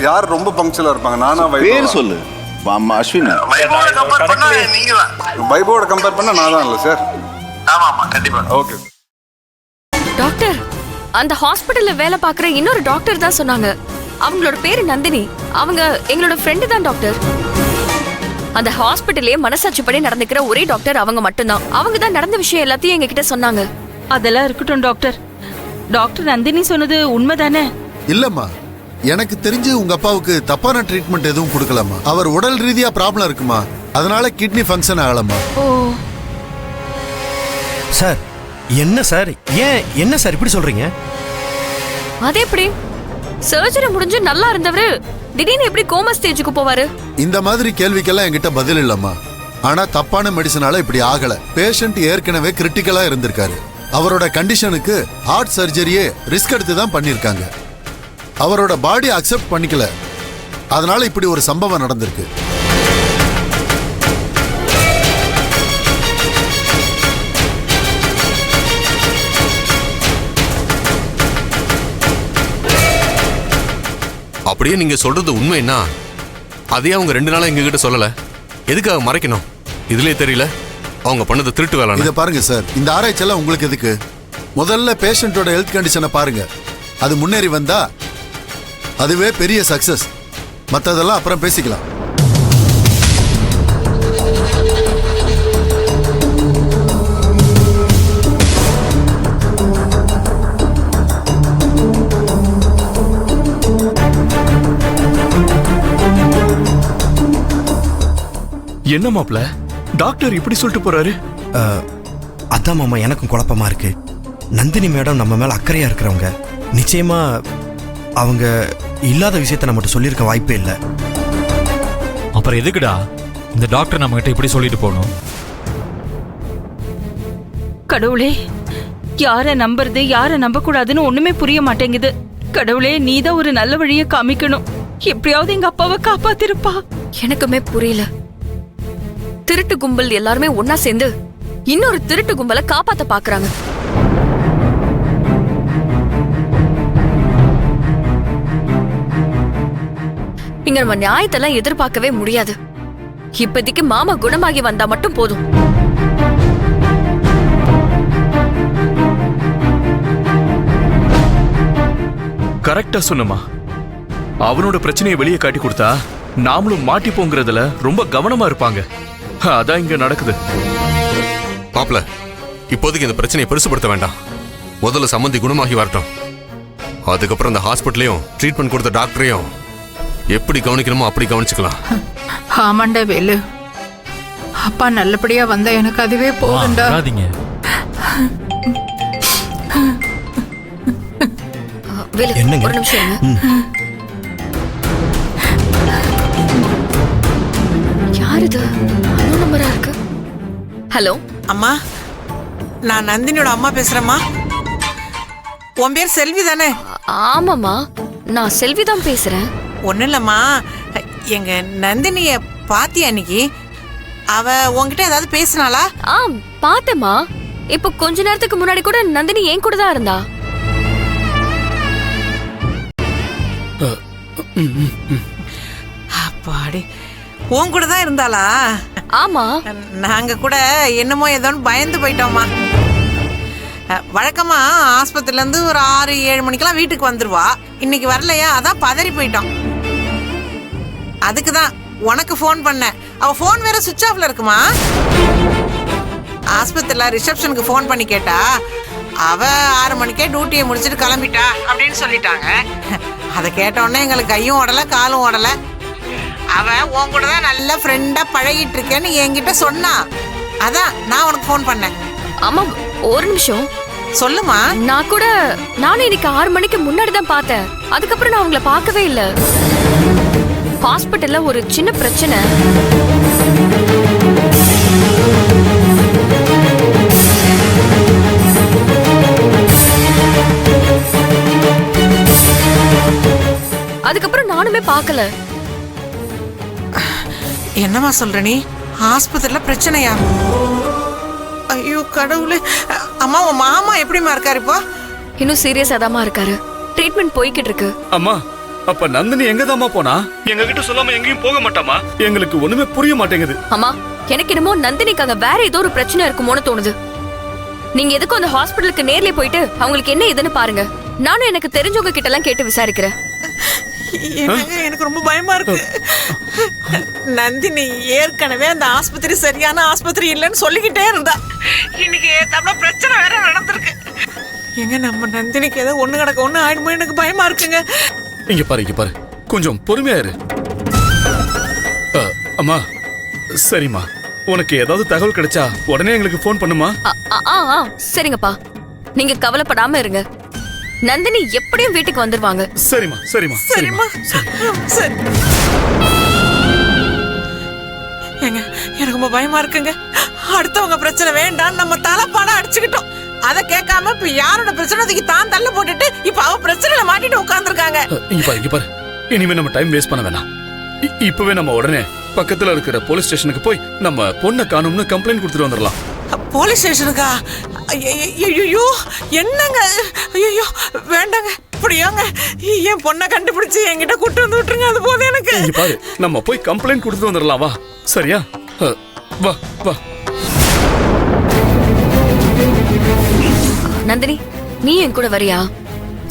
யார் ரொம்ப பங்க்சுவலா இருப்பாங்க? நானா பேர் சொல்லு. அம்மா அஸ்வினா. வைபோட கம்பேர் பண்ணா நான் தான் இல்ல சார். ஆமா ஆமா கண்டிப்பா. ஓகே டாக்டர், அந்த ஹாஸ்பிடல்ல வேலை பார்க்குற இன்னொரு டாக்டர் தான் சொன்னாங்க. அவங்களோட பேரு நந்தினி. அவங்க எங்களோட ஃப்ரெண்டு தான் டாக்டர். அந்த ஹாஸ்பிடல்லே மனசாட்சிப்படி நடந்துக்கிற ஒரே டாக்டர் அவங்க மட்டும்தான். அவங்க தான் நடந்த விஷயம் எல்லாத்தையும் எங்ககிட்ட சொன்னாங்க. அதெல்லாம் இருக்கட்டும் டாக்டர். டாக்டர் நந்தினி சொன்னது உண்மைதானே? இல்லம்மா, எனக்கு தெரிஞ்சு உங்க அப்பாவுக்கு தப்பான ட்ரீட்மெண்ட் எதுவும் கொடுக்கலாமா? அவர் உடல் ரீதியா ப்ராப்ளம் இருக்குமா, அதனால கிட்னி ஃபங்க்ஷன் ஆகலாமா? ஓ சார், என்ன சார், என்ன சார் இப்படி சொல்றீங்க? அது எப்படி? சர்ஜரி முடிஞ்சு நல்லா இருந்தவரு திடீர்னு எப்படி கோமா ஸ்டேஜுக்கு போவாரு? இந்த மாதிரி கேள்விக்கெல்லாம் என்கிட்ட பதில் இல்லம்மா. ஆனா தப்பான மெடிசனால இப்படி ஆகல. பேஷண்ட் ஏற்கனவே கிரிட்டிக்கலா இருந்திருக்காரு. அவரோட கண்டிஷனுக்கு ஹார்ட் சர்ஜரியே ரிஸ்க் எடுத்து தான் பண்ணிருக்காங்க. அவரோட பாடி அக்செப்ட் பண்ணிக்கல, அதனால இப்படி ஒரு சம்பவம் நடந்திருக்கு. அப்படியே நீங்க சொல்றது உண்மைன்னா அதே அவங்க 2 நாளா எங்ககிட்ட சொல்லல. எதுக்காக மறைக்கணும்? இதுலயே தெரியல அவங்க பண்ணது திருட்டு வேலை. இதை பாருங்க சார், இந்த ஆராய்ச்சியெல்லாம் உங்களுக்கு எதுக்கு? முதல்ல பேஷண்டோட ஹெல்த் கண்டிஷனை பாருங்க. அது முன்னேறி வந்தா அதுவே பெரிய சக்சஸ். மற்றதெல்லாம் அப்புறம் பேசிக்கலாம். என்ன மாப்ள, டாக்டர் இப்படி சொல்லிட்டு போறாரு? அதான் மாமா, எனக்கும் குழப்பமா இருக்கு. நந்தினி மேடம் நம்ம மேல அக்கறையா இருக்கிறவங்க. நிச்சயமா அவங்க இல்லாத விஷயத்தை நம்மகிட்ட சொல்லியிருக்க வாய்ப்பே இல்லை. அப்புறம் எதுக்குடா இந்த டாக்டர் நம்ம கிட்ட இப்படி சொல்லிட்டு போகணும்? கடவுளே, யார நம்புறது யார நம்ப கூடாதுன்னு ஒண்ணுமே புரிய மாட்டேங்குது. கடவுளே, நீதான் ஒரு நல்ல வழியை காமிக்கணும். எப்படியாவது எங்க அப்பாவை காப்பாத்திருப்பா. எனக்குமே புரியல. திருட்டு கும்பல் எல்லாருமே ஒன்னா சேர்ந்து இன்னொரு திருட்டு கும்பலை காப்பாத்த பாக்குறாங்க. இங்க நம்ம நியாயத்தெல்லாம் எதிர்பார்க்கவே முடியாது. இப்போதைக்கு மாமா குணமாகி வந்தா மட்டும் போதும். கரெக்டா சொன்னமா. அவனோட பிரச்சனையை வெளியே காட்டி கொடுத்தா நாமளும் மாட்டிப்போங்கிறதுல ரொம்ப கவனமா இருப்பாங்க. அதான் இங்க நடக்குது. மாப்ள, இப்போதைக்கு இந்த பிரச்சனையை பெருசுபடுத்த வேண்டாம். முதல்ல சம்பந்தி குணமாகி வரட்டும். அதுக்கப்புறம் இந்த ஹாஸ்பிட்டலையும் ட்ரீட்மெண்ட் கொடுத்த டாக்டரையும் எப்படி கவனிக்கணுமோ அப்படி கவனிச்சுக்கலாம். ஆமாண்டா வேலு, அப்பா நல்லபடியா வந்தா எனக்கு அதுவே போதும்டா. என்னங்க? ஒரு நிமிஷம் இருங்க. யார் இது? அண்ணா நம்பரா இருக்கு. ஹலோ அம்மா, நான் நந்தினியோட அம்மா பேசுறேம்மா. உன் பேர் செல்வி தானே? ஆமாமா, நான் செல்வி தான் பேசுறேன். ஒன்றும் இல்லைம்மா, எங்க நந்தினிய பாத்தியா அன்னைக்கு? அவ உன்கிட்ட ஏதாவது பேசினாளா? பார்த்தேம்மா. இப்போ கொஞ்ச நேரத்துக்கு முன்னாடி கூட நந்தினி என் கூட தான் இருந்தா. அப்பாடி, உன் கூட தான் இருந்தாளா? ஆமா, நாங்க கூட என்னமோ ஏதோன்னு பயந்து போயிட்டோம்மா. வழக்கமா ஆஸ்பத்திரில இருந்து ஒரு 6-7 மணிக்கெல்லாம் வீட்டுக்கு வந்துருவா. இன்னைக்கு வரலையா, அதான் பதறி போயிட்டோம். அதுக்குதான் உனக்கு ஃபோன் பண்ணேன். அவ ஃபோன் வேற சுவிட்ச் ஆஃப்ல இருக்குமா. ஆஸ்பத்திரில ரிசப்ஷனுக்கு ஃபோன் பண்ணி கேட்டா அவ 6 மணிக்கே டியூட்டியை முடிச்சுட்டு கிளம்பிட்டா அப்படின்னு சொல்லிட்டாங்க. அதை கேட்டோடனே எங்களுக்கு கையும் ஓடல காலும் ஓடல. அவ உன் கூட தான் நல்ல ஃப்ரெண்டா பழகிட்டு இருக்கேன்னு என்கிட்ட சொன்னா. அதான் நான் உனக்கு ஃபோன் பண்ணேன். ஆமா, ஒரு நிமிஷம் சொல்லுமா. நானும் இன்னைக்கு 6 மணிக்கு முன்னாடி தான் பார்த்தேன். அதுக்கப்புறம் நான் அவங்கள பார்க்கவே இல்லை. ஹாஸ்பிட்டல்ல ஒரு சின்ன பிரச்சனை. அதுக்கப்புறம் நானுமே பார்க்கல. என்னமா சொல்ற நீ? ஆஸ்பத்திரியில பிரச்சனையா? ஐயோ கடவுளே. அம்மா, உன் மாமா எப்படிமா இருக்காரு இப்போ? இன்னும் சீரியஸா தான் இருக்காரு. ட்ரீட்மெண்ட் போய்கிட்டு இருக்கு. அம்மா, அப்ப நந்தினி எங்கதாம்மா போனா? எங்க கிட்ட சொல்லாம எங்கேயும் போக மாட்டாமா? எங்களுக்கு ஒண்ணுமே புரிய மாட்டேங்குது. அம்மா எனக்கு என்னமோ நந்தினிக்கு அங்க வேற ஏதோ ஒரு பிரச்சனை இருக்குமோன்னு தோணுது. நீங்க எதுக்கும் அந்த ஹாஸ்பிடலுக்கு நேர்லயே போயிட்டு அவங்களுக்கு என்ன ஏதுன்னு பாருங்க. நானும் எனக்கு தெரிஞ்சவங்க கிட்ட எல்லாம் கேட்டு விசாரிக்கிறேன். என்னங்க, எனக்கு ரொம்ப பயமா இருக்கு. நந்தினி ஏற்கனவே அந்த ஆஸ்பத்திரி சரியான ஆஸ்பத்திரி இல்லைன்னு சொல்லிக்கிட்டே இருந்தா. இன்னைக்கு ஏத்தாப்புல பிரச்சனை வேற நடந்திருக்கு. எங்க நம்ம நந்தினிக்கு ஏதோ ஒண்ணு கிடக்க ஒண்ணு ஆயிடுமோ, எனக்கு பயமா இருக்குங்க. இங்க பாரு கொஞ்சம் பொறுமையா இரு. அம்மா சரிம்மா, உனக்கு ஏதாவது தகவல் கிடைச்சா உடனே எங்களுக்கு ஃபோன் பண்ணுமா? சரிங்கப்பா, நீங்க கவலைப்படாம இருங்க. நந்தினி எப்படியும் வீட்டுக்கு வந்துருவாங்க. சரிம்மா. சரிம்மா, சரி. ஏங்க, எனக்கு ரொம்ப பயமா இருக்குங்க. அடுத்தவங்க பிரச்சனை வேண்டாம், நம்ம தலைப்பாடா அடிச்சுக்கிட்டோம். அத கேட்காம இப்ப யாரோட பிரச்சனைக்கு தான் தள்ள போட்டுட்டு இப்ப அவ பிரச்சனையில மாட்டிட்டு உட்கார்ந்துருக்காங்க. இங்க பாரு, இனிமே நம்ம டைம் வேஸ்ட் பண்ண வேணாம். இப்பவே நம்ம உடனே பக்கத்துல இருக்கிற போலீஸ் ஸ்டேஷனுக்கு போய் நம்ம பொண்ணை காணும்னு கம்ப்ளைண்ட் கொடுத்துட்டு வந்துடலாம். போலீஸ் ஸ்டேஷனுக்கா? ஐயோ என்னங்க, ஐயோ வேண்டாங்க. இப்படியாங்க என் பொண்ணை கண்டுபிடிச்சு என்கிட்ட கூட்டு வந்து விட்டுருங்க. அது போதும் எனக்கு. இங்க பாரு, நம்ம போய் கம்ப்ளைண்ட் கொடுத்துட்டு வந்துடலாம். வா. சரியா? வா. நந்தினி, நீ என் கூட வரியா?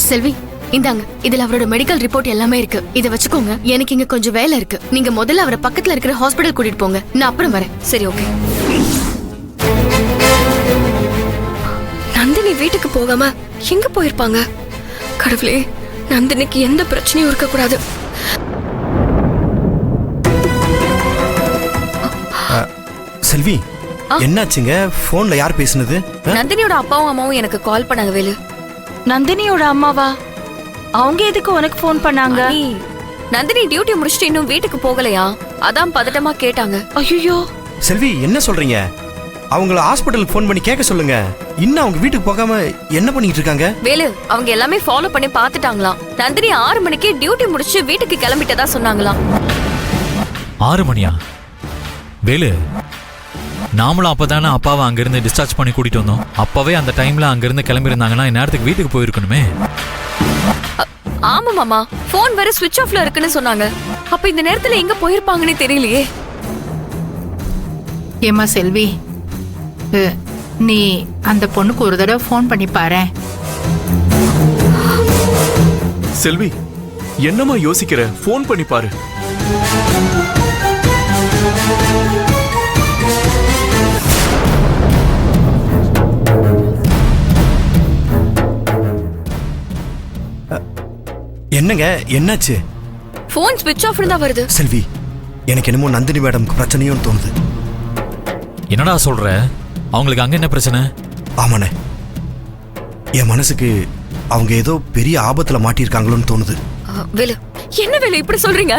செல்வி, இந்தாங்க, இதுல அவரோட மெடிக்கல் ரிப்போர்ட் எல்லாமே இருக்கு. இத வச்சுக்கோங்க. எனக்கு இங்க கொஞ்சம் வேலை இருக்கு. நீங்க முதல்ல அவரை பக்கத்துல இருக்கிற ஹாஸ்பிடல் கூட்டிட்டு போங்க. நான் அப்புறம் வரேன். சரி, ஓகே. நந்தினி வீட்டுக்கு போகாம எங்க போயிருப்பாங்க? கடவுளே, நந்தினிக்கு எந்த பிரச்சனையும் இருக்க கூடாது. செல்வி, என்னாச்சுங்க? போன்ல யார் பேசுனது? நந்தினியோட அப்பாவும் அம்மாவும் எனக்கு கால் பண்ணாங்க. வேலு, நந்தினியோட அம்மாவா? அவங்க எதுக்கு உனக்கு ஃபோன் பண்ணாங்க? நந்தினி டியூட்டி முடிச்சுட்டு இன்னும் வீட்டுக்கு போகலையா, அதான் பதட்டமா கேட்டாங்க. ஐயோ செல்வி, என்ன சொல்றீங்க? அவங்கள ஹாஸ்பிடலுக்கு ஃபோன் பண்ணி கேட்க சொல்லுங்க. இன்னும் அவங்க வீட்டுக்கு போகாம என்ன பண்ணிட்டு இருக்காங்க? வேலு, அவங்க எல்லாமே ஃபாலோ பண்ணி பாத்துட்டாங்களாம். நந்தினி 6 மணிக்கே டியூட்டி முடிச்சு வீட்டுக்கு கிளம்பிட்டதா சொன்னாங்களாம். 6 மணியா? வேலு, நாமளும் அப்பதானே அப்பாவை அங்கிருந்து டிஸ்சார்ஜ் பண்ணி கூட்டிட்டு வந்தோம். அப்பவே அந்த டைம்ல அங்கிருந்து கிளம்பி இருந்தாங்கன்னா நேரத்துக்கு வீட்டுக்கு போயிருக்கணுமே. ஆமா மாமா, போன் வேற ஸ்விட்ச் ஆஃப்ல இருக்குன்னு சொன்னாங்க. அப்ப இந்த நேரத்துல எங்க போயிருப்பாங்கன்னு தெரியலையே. ஏமா செல்வி, நீ அந்த பொண்ணுக்கு ஒரு தடவை ஃபோன் பண்ணி பாரு. செல்வி, என்னமா யோசிக்கிற? ஃபோன் பண்ணி பாரு. என்னங்க, என்னாச்சு? போன் ஸ்விட்ச் ஆஃப் தான் வருது. செல்வி, எனக்கு என்னமோ நந்தினி மேடம்க்கு பிரச்சனையும் தோணுது. என்னடா சொல்ற? அவங்களுக்கு அங்க என்ன பிரச்சனை? ஆமாண்ணே, என் மனசுக்கு அவங்க ஏதோ பெரிய ஆபத்துல மாட்டியிருக்காங்களோன்னு தோணுது. வேலு, என்ன வேலு இப்படி சொல்றீங்க?